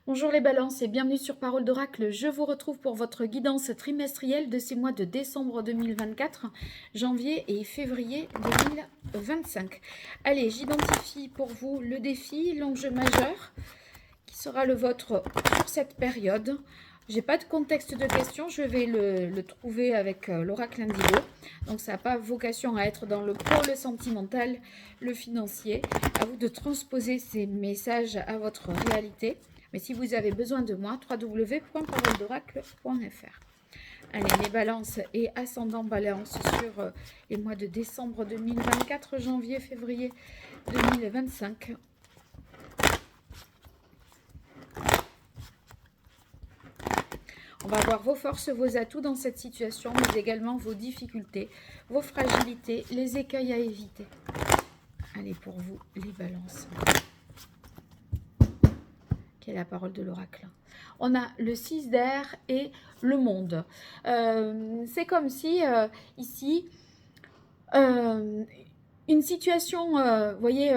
Bonjour les balances et bienvenue sur Parole d'Oracle. Je vous retrouve pour votre guidance trimestrielle de ces mois de décembre 2024, janvier et février 2025. Allez, j'identifie pour vous le défi, l'enjeu majeur qui sera le vôtre sur cette période. J'ai pas de contexte de question, je vais le trouver avec l'oracle Indigo. Donc ça n'a pas vocation à être dans le pôle sentimental, le financier. À vous de transposer ces messages à votre réalité. Mais si vous avez besoin de moi, www.paroledoracle.fr. Allez, les balances et ascendants balance sur les mois de décembre 2024, janvier, février 2025. On va voir vos forces, vos atouts dans cette situation, mais également vos difficultés, vos fragilités, les écueils à éviter. Allez, pour vous, les balances. Quelle est la parole de l'oracle? On a le 6 d'air et le monde. C'est comme si, ici, une situation, vous voyez,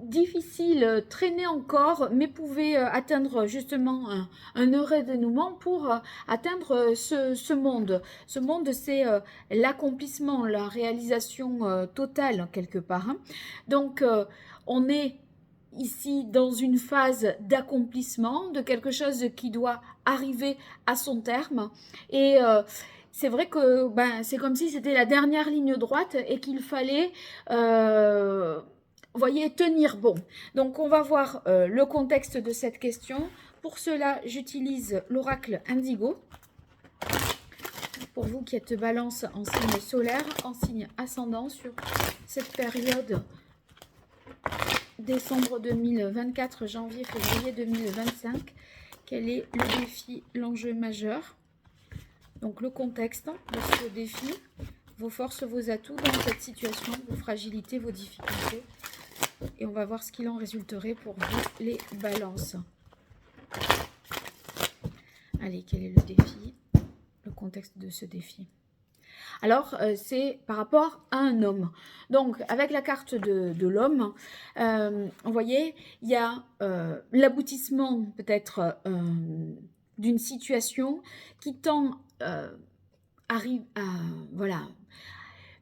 difficile traînait encore, mais pouvait atteindre justement un heureux dénouement pour atteindre ce monde. Ce monde, c'est l'accomplissement, la réalisation totale, quelque part. Hein. Donc, on est ici dans une phase d'accomplissement, de quelque chose qui doit arriver à son terme. Et c'est vrai que c'est comme si c'était la dernière ligne droite et qu'il fallait, voyez, tenir bon. Donc on va voir le contexte de cette question. Pour cela, j'utilise l'oracle Indigo. Pour vous qui êtes balance en signe solaire, en signe ascendant sur cette période décembre 2024, janvier, février 2025. Quel est le défi, l'enjeu majeur? Donc le contexte de ce défi, vos forces, vos atouts dans cette situation, vos fragilités, vos difficultés. Et on va voir ce qu'il en résulterait pour vous, les balances. Allez, quel est le défi? Le contexte de ce défi. Alors, c'est par rapport à un homme. Donc, avec la carte de l'homme, vous voyez, il y a l'aboutissement peut-être d'une situation qui tend arrive à... Voilà.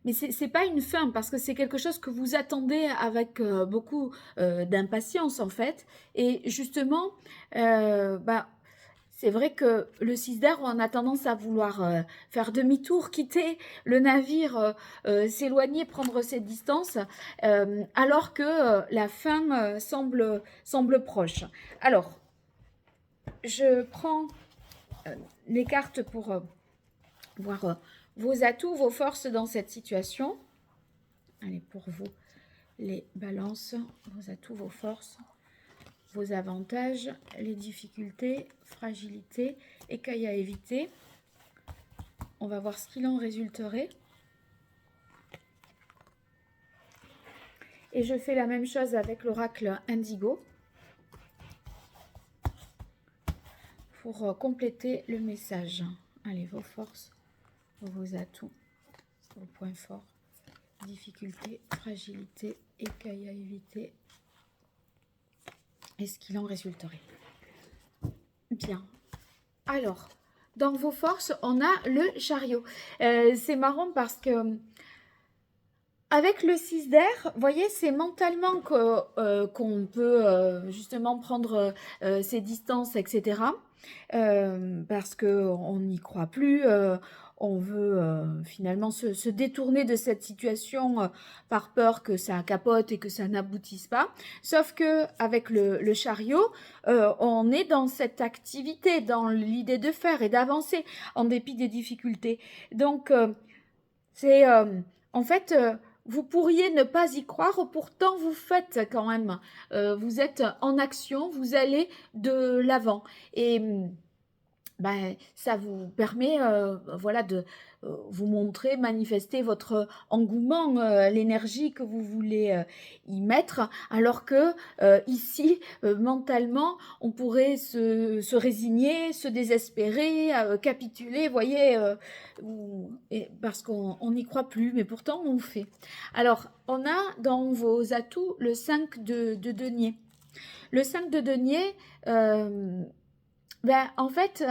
Mais ce n'est pas une fin, parce que c'est quelque chose que vous attendez avec beaucoup d'impatience, en fait. Et justement, c'est vrai que le 6 d'air, on a tendance à vouloir faire demi-tour, quitter le navire, s'éloigner, prendre ses distances, alors que la fin semble proche. Alors, je prends les cartes pour voir vos atouts, vos forces dans cette situation. Allez, pour vous, les balances, vos atouts, vos forces, vos avantages, les difficultés, fragilités, écueils à éviter. On va voir ce qu'il en résulterait. Et je fais la même chose avec l'oracle Indigo pour compléter le message. Allez, vos forces, vos atouts, vos points forts, difficultés, fragilités, écueils à éviter. Et ce qu'il en résulterait. Bien. Alors, dans vos forces, on a le chariot. C'est marrant parce que avec le 6 d'air, vous voyez, c'est mentalement qu'on peut justement prendre ses distances, etc. Parce qu'on n'y croit plus, on veut finalement se détourner de cette situation par peur que ça capote et que ça n'aboutisse pas. Sauf que avec le chariot, on est dans cette activité, dans l'idée de faire et d'avancer en dépit des difficultés. Donc, c'est en fait... vous pourriez ne pas y croire, pourtant vous faites quand même. Vous êtes en action, vous allez de l'avant. Et ça vous permet voilà, de vous montrer, manifester votre engouement, l'énergie que vous voulez y mettre, alors que ici, mentalement, on pourrait se résigner, se désespérer, capituler, vous voyez, parce qu'on n'y croit plus, mais pourtant on le fait. Alors, on a dans vos atouts le 5 de denier. Le 5 de denier, en fait,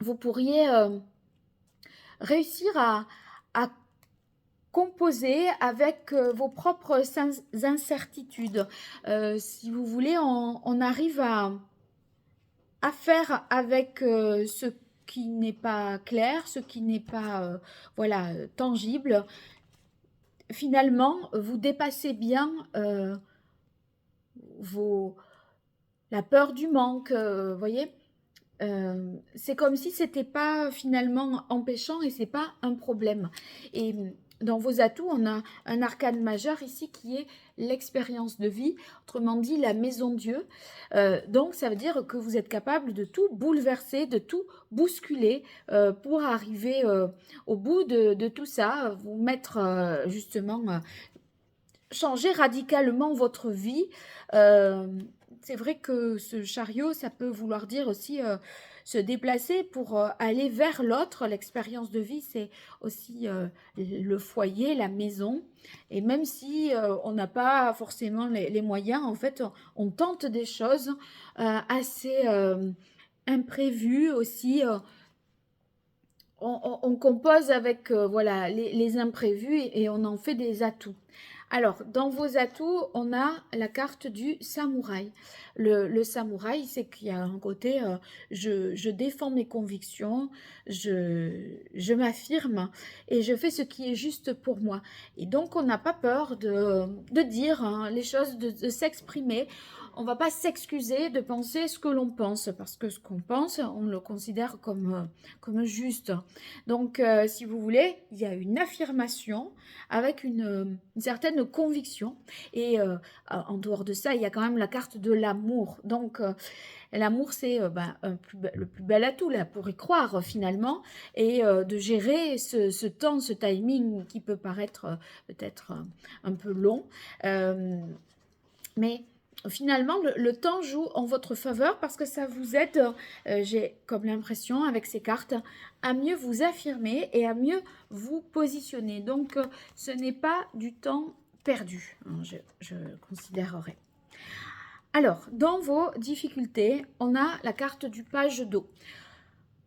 vous pourriez réussir à composer avec vos propres incertitudes. Si vous voulez, on arrive à faire avec ce qui n'est pas clair, ce qui n'est pas voilà, tangible. Finalement, vous dépassez bien la peur du manque, voyez. C'est comme si c'était pas finalement empêchant et c'est pas un problème. Et dans vos atouts, on a un arcane majeur ici qui est l'expérience de vie, autrement dit la maison Dieu. Donc ça veut dire que vous êtes capable de tout bouleverser, de tout bousculer pour arriver au bout de tout ça, vous mettre justement, changer radicalement votre vie. C'est vrai que ce chariot, ça peut vouloir dire aussi se déplacer pour aller vers l'autre. L'expérience de vie, c'est aussi le foyer, la maison. Et même si on n'a pas forcément les moyens, en fait, on tente des choses assez imprévues aussi. On compose avec voilà, les imprévus et on en fait des atouts. Alors, dans vos atouts, on a la carte du samouraï. Le samouraï, c'est qu'il y a un côté, je défends mes convictions, je m'affirme et je fais ce qui est juste pour moi. Et donc, on n'a pas peur de dire hein, les choses, de s'exprimer. On ne va pas s'excuser de penser ce que l'on pense, parce que ce qu'on pense, on le considère comme juste. Donc, si vous voulez, il y a une affirmation avec une certaine conviction. Et en dehors de ça, il y a quand même la carte de l'amour. Donc, l'amour, c'est le plus bel atout, là, pour y croire finalement, et de gérer ce temps, ce timing qui peut paraître peut-être un peu long. Mais finalement, le temps joue en votre faveur parce que ça vous aide, j'ai comme l'impression avec ces cartes, à mieux vous affirmer et à mieux vous positionner. Donc, ce n'est pas du temps perdu, hein, je considérerais. Alors, dans vos difficultés, on a la carte du page d'eau.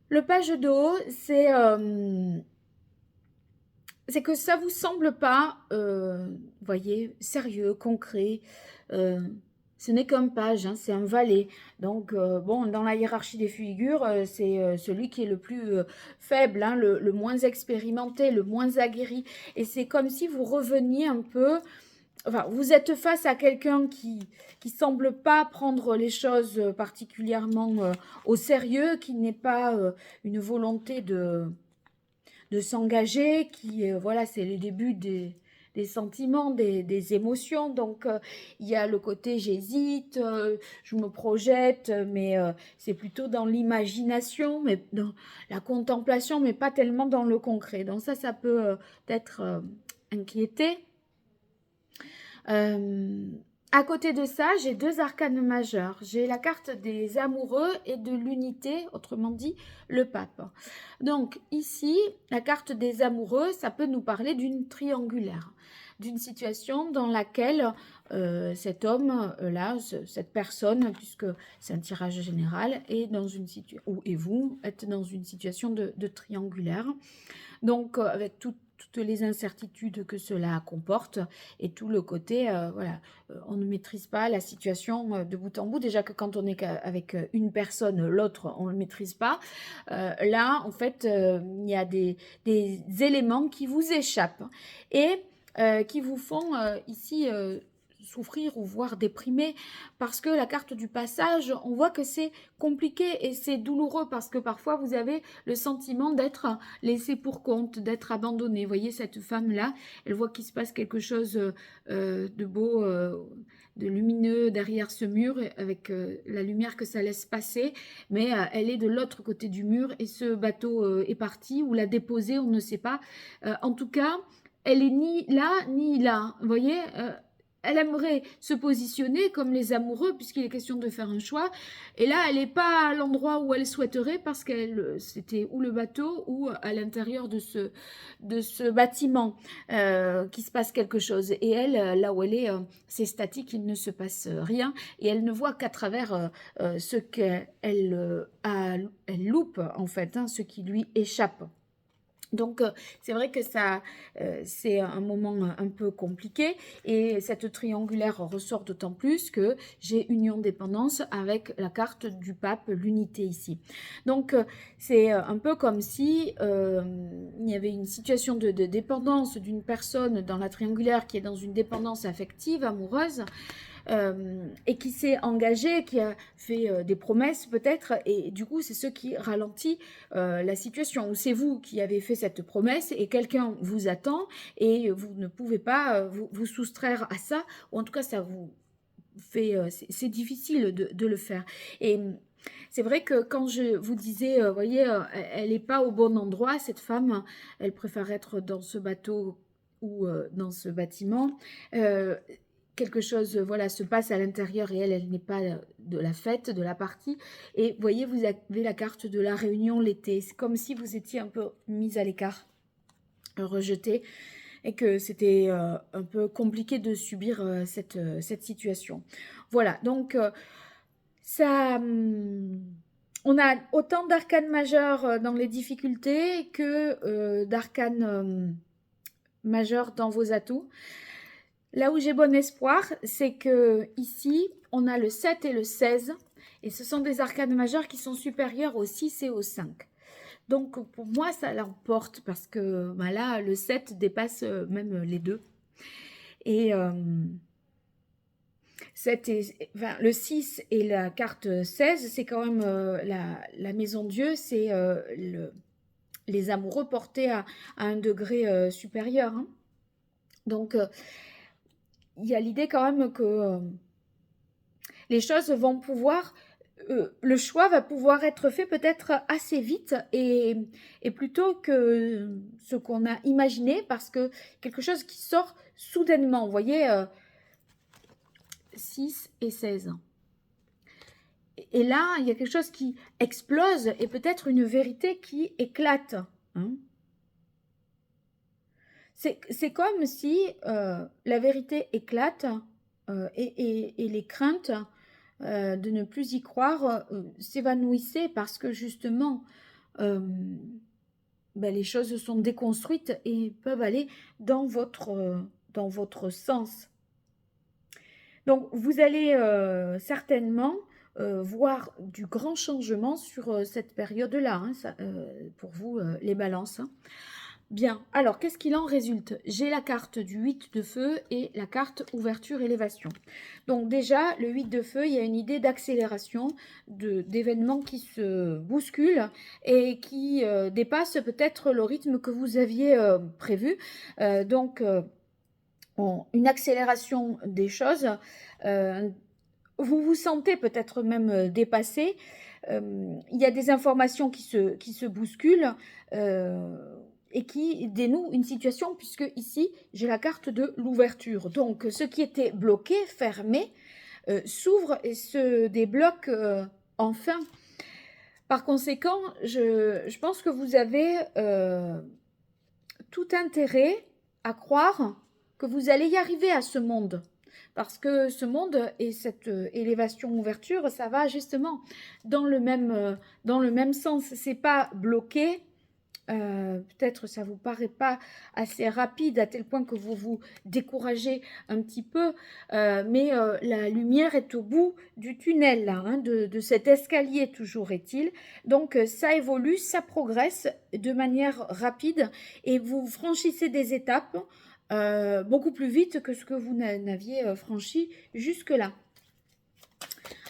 Le page d'eau, c'est que ça vous semble pas, voyez, sérieux, concret. Ce n'est qu'un page, hein, c'est un valet. Donc, bon, dans la hiérarchie des figures, c'est celui qui est le plus faible, hein, le moins expérimenté, le moins aguerri. Et c'est comme si vous reveniez un peu... Enfin, vous êtes face à quelqu'un qui semble pas prendre les choses particulièrement au sérieux, qui n'est pas une volonté de s'engager, qui, voilà, c'est le début des sentiments, des émotions. Donc, il y a le côté j'hésite, je me projette, mais c'est plutôt dans l'imagination, mais dans la contemplation, mais pas tellement dans le concret. Donc ça peut être inquiété. À côté de ça, j'ai deux arcanes majeurs. J'ai la carte des amoureux et de l'unité, autrement dit, le pape. Donc ici, la carte des amoureux, ça peut nous parler d'une triangulaire, d'une situation dans laquelle cet homme, là, cette personne, puisque c'est un tirage général, est dans une situation, et vous êtes dans une situation de triangulaire. Donc, avec toutes les incertitudes que cela comporte et tout le côté, voilà, on ne maîtrise pas la situation de bout en bout. Déjà que quand on est avec une personne, l'autre, on ne le maîtrise pas. Là, en fait, il y a des éléments qui vous échappent et qui vous font ici souffrir ou voire déprimer parce que la carte du passage, on voit que c'est compliqué et c'est douloureux parce que parfois vous avez le sentiment d'être laissé pour compte, d'être abandonné. Vous voyez cette femme-là, elle voit qu'il se passe quelque chose de beau, de lumineux derrière ce mur avec la lumière que ça laisse passer, mais elle est de l'autre côté du mur et ce bateau est parti ou l'a déposé, on ne sait pas. En tout cas, elle est ni là ni là, vous voyez elle aimerait se positionner comme les amoureux, puisqu'il est question de faire un choix. Et là, elle n'est pas à l'endroit où elle souhaiterait, parce qu'elle c'était ou le bateau ou à l'intérieur de ce bâtiment qui se passe quelque chose. Et elle, là où elle est, c'est statique, il ne se passe rien. Et elle ne voit qu'à travers ce qu'elle elle loupe, en fait, hein, ce qui lui échappe. Donc, c'est vrai que ça, c'est un moment un peu compliqué et cette triangulaire ressort d'autant plus que j'ai union-dépendance avec la carte du pape, l'unité ici. Donc, c'est un peu comme si il y avait une situation de dépendance d'une personne dans la triangulaire qui est dans une dépendance affective, amoureuse, et qui s'est engagé, qui a fait des promesses peut-être, et du coup c'est ce qui ralentit la situation, ou c'est vous qui avez fait cette promesse et quelqu'un vous attend et vous ne pouvez pas vous soustraire à ça, ou en tout cas ça vous fait, c'est difficile de le faire. Et c'est vrai que quand je vous disais, voyez, elle n'est pas au bon endroit, cette femme, elle préfère être dans ce bateau ou dans ce bâtiment. Quelque chose, voilà, se passe à l'intérieur et elle n'est pas de la fête, de la partie. Et vous voyez, vous avez la carte de la réunion l'été. C'est comme si vous étiez un peu mise à l'écart, rejetée, et que c'était un peu compliqué de subir cette situation. Voilà, donc ça... on a autant d'arcanes majeurs dans les difficultés que d'arcanes majeurs dans vos atouts. Là où j'ai bon espoir, c'est que ici, on a le 7 et le 16, et ce sont des arcanes majeures qui sont supérieures au 6 et au 5. Donc, pour moi, ça l'emporte, parce que bah là, le 7 dépasse même les deux. Et, 7 et, enfin, le 6 et la carte 16, c'est quand même la maison Dieu, c'est les amoureux portés à un degré supérieur. Hein. Donc, il y a l'idée quand même que les choses vont pouvoir, le choix va pouvoir être fait peut-être assez vite et plutôt que ce qu'on a imaginé, parce que quelque chose qui sort soudainement, vous voyez, 6 et 16. Et là, il y a quelque chose qui explose et peut-être une vérité qui éclate. Hein. C'est comme si la vérité éclate et les craintes de ne plus y croire s'évanouissaient parce que justement les choses sont déconstruites et peuvent aller dans votre sens. Donc vous allez certainement voir du grand changement sur cette période-là, hein, pour vous les balances. Hein. Bien, alors qu'est-ce qu'il en résulte? J'ai la carte du 8 de feu et la carte ouverture élévation. Donc déjà, le 8 de feu, il y a une idée d'accélération, d'événements qui se bousculent et qui dépassent peut-être le rythme que vous aviez prévu. Donc, une accélération des choses. Vous vous sentez peut-être même dépassé. Il y a des informations qui se bousculent. Et qui dénoue une situation, puisque ici, j'ai la carte de l'ouverture. Donc, ce qui était bloqué, fermé, s'ouvre et se débloque enfin. Par conséquent, je pense que vous avez tout intérêt à croire que vous allez y arriver à ce monde. Parce que ce monde et cette élévation-ouverture, ça va justement dans le même sens. C'est pas bloqué. Peut-être ça vous paraît pas assez rapide à tel point que vous vous découragez un petit peu, mais la lumière est au bout du tunnel là, hein, de cet escalier toujours est-il. Donc ça évolue, ça progresse de manière rapide et vous franchissez des étapes beaucoup plus vite que ce que vous n'aviez franchi jusque-là.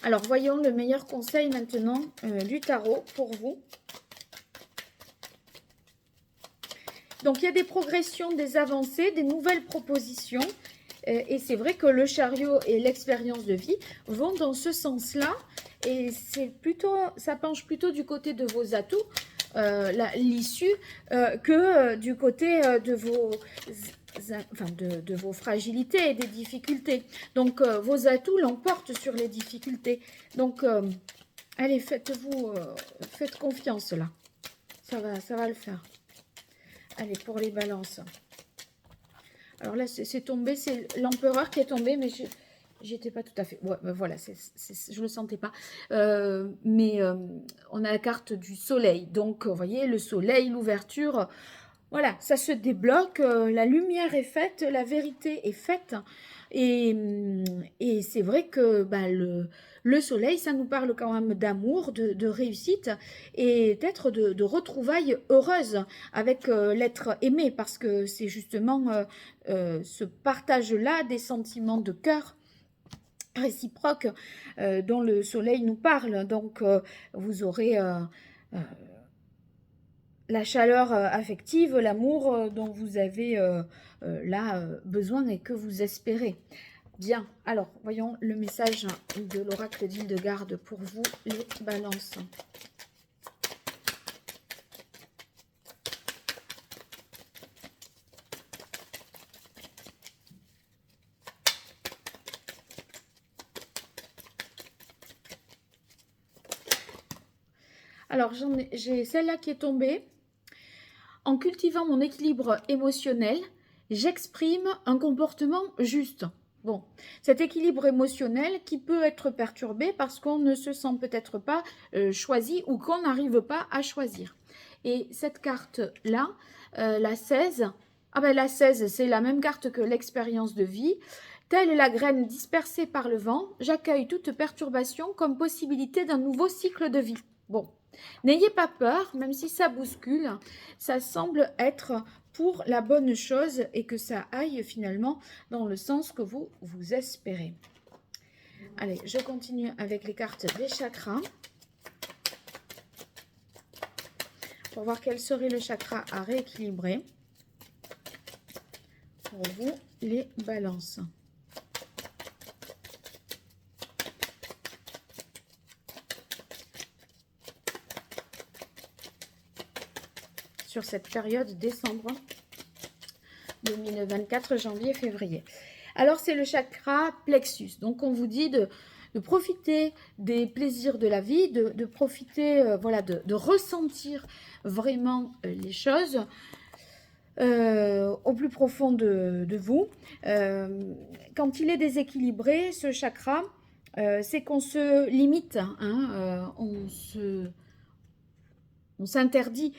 Alors voyons le meilleur conseil maintenant du tarot pour vous. Donc, il y a des progressions, des avancées, des nouvelles propositions. Et c'est vrai que le chariot et l'expérience de vie vont dans ce sens-là. Et ça penche plutôt du côté de vos atouts, l'issue, que du côté de vos enfin de vos fragilités et des difficultés. Donc, vos atouts l'emportent sur les difficultés. Donc, allez, faites confiance là. Ça va le faire. Allez, pour les balances. Alors là, c'est tombé, c'est l'empereur qui est tombé, mais j'étais pas tout à fait... Ouais, ben voilà, je le sentais pas. Mais on a la carte du soleil. Donc, vous voyez, le soleil, l'ouverture... Voilà, ça se débloque, la lumière est faite, la vérité est faite. Et c'est vrai que bah, le soleil, ça nous parle quand même d'amour, de réussite et peut-être de retrouvailles heureuses avec l'être aimé, parce que c'est justement ce partage-là des sentiments de cœur réciproques dont le soleil nous parle. Donc, vous aurez... la chaleur affective, l'amour dont vous avez là besoin et que vous espérez. Bien, alors voyons le message de l'oracle d'Hildegarde pour vous, les balances. Alors j'ai celle-là qui est tombée. En cultivant mon équilibre émotionnel, j'exprime un comportement juste. Bon, cet équilibre émotionnel qui peut être perturbé parce qu'on ne se sent peut-être pas choisi ou qu'on n'arrive pas à choisir. Et cette carte-là, la 16, ah ben la 16, c'est la même carte que l'expérience de vie. Telle la graine dispersée par le vent, j'accueille toute perturbation comme possibilité d'un nouveau cycle de vie. Bon, n'ayez pas peur, même si ça bouscule, ça semble être pour la bonne chose et que ça aille finalement dans le sens que vous espérez. Allez, je continue avec les cartes des chakras. Pour voir quel serait le chakra à rééquilibrer pour vous, les balances. Sur cette période décembre 2024, janvier, février. Alors, c'est le chakra plexus. Donc, on vous dit de profiter des plaisirs de la vie, de profiter, voilà, de ressentir vraiment les choses au plus profond de vous. Quand il est déséquilibré, ce chakra, c'est qu'on se limite, hein, on s'interdit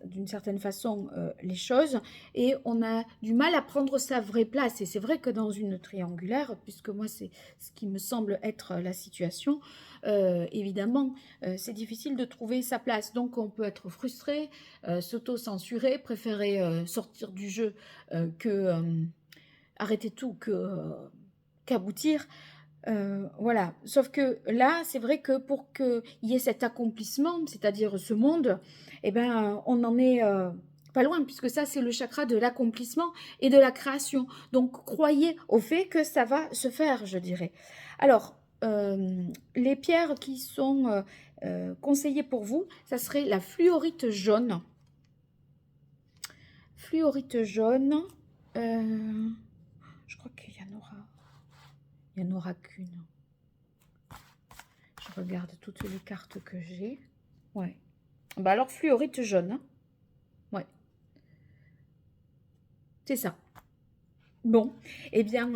d'une certaine façon les choses et on a du mal à prendre sa vraie place. Et c'est vrai que dans une triangulaire, puisque moi c'est ce qui me semble être la situation, évidemment c'est difficile de trouver sa place. Donc on peut être frustré, s'auto-censurer, préférer sortir du jeu que arrêter tout qu'aboutir. Voilà, sauf que là, c'est vrai que pour qu'il y ait cet accomplissement, c'est-à-dire ce monde, eh ben, on n'en est pas loin, puisque ça, c'est le chakra de l'accomplissement et de la création. Donc, croyez au fait que ça va se faire, je dirais. Alors, les pierres qui sont conseillées pour vous, ça serait la fluorite jaune. Fluorite jaune, je crois qu'il y en aura. Il n'y en aura qu'une. Je regarde toutes les cartes que j'ai. Ouais. Bah alors, fluorite jaune. Hein. Ouais. C'est ça. Bon. Eh bien,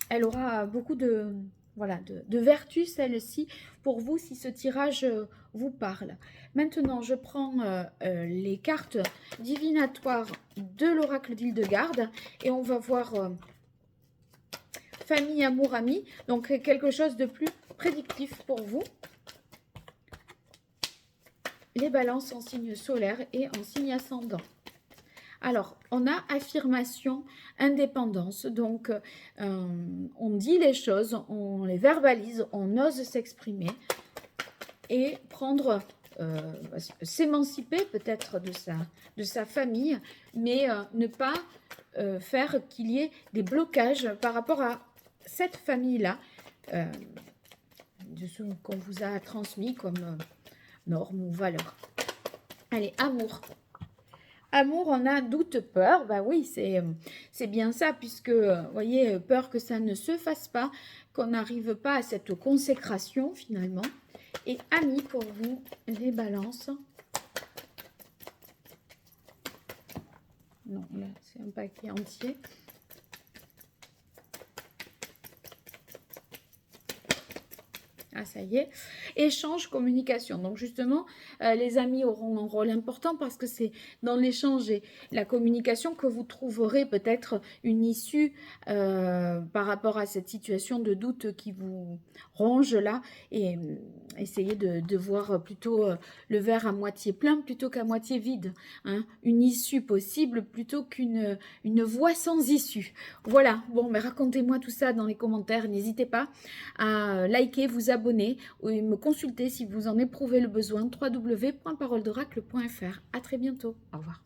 elle aura beaucoup de, voilà, de vertus, celle-ci, pour vous, si ce tirage vous parle. Maintenant, je prends les cartes divinatoires de l'oracle d'Hildegarde et on va voir... famille, amour, ami. Donc, quelque chose de plus prédictif pour vous. Les balances en signe solaire et en signe ascendant. Alors, on a affirmation, indépendance. Donc, on dit les choses, on les verbalise, on ose s'exprimer et prendre... s'émanciper peut-être de sa famille, mais ne pas faire qu'il y ait des blocages par rapport à cette famille-là, de ce qu'on vous a transmis comme normes ou valeurs. Allez, amour. Amour, on a doute, peur. Bah oui, c'est bien ça, puisque, vous voyez, peur que ça ne se fasse pas, qu'on n'arrive pas à cette consécration finalement. Et amis pour vous, les balances. Non, là, c'est un paquet entier. Ah, ça y est. Échange, communication. Donc, justement, les amis auront un rôle important parce que c'est dans l'échange et la communication que vous trouverez peut-être une issue par rapport à cette situation de doute qui vous ronge là. Et essayez de voir plutôt le verre à moitié plein plutôt qu'à moitié vide. Hein. Une issue possible plutôt qu'une voie sans issue. Voilà. Bon, mais racontez-moi tout ça dans les commentaires. N'hésitez pas à liker, vous abonner ou me consulter si vous en éprouvez le besoin. www.paroledoracle.fr. À très bientôt. Au revoir.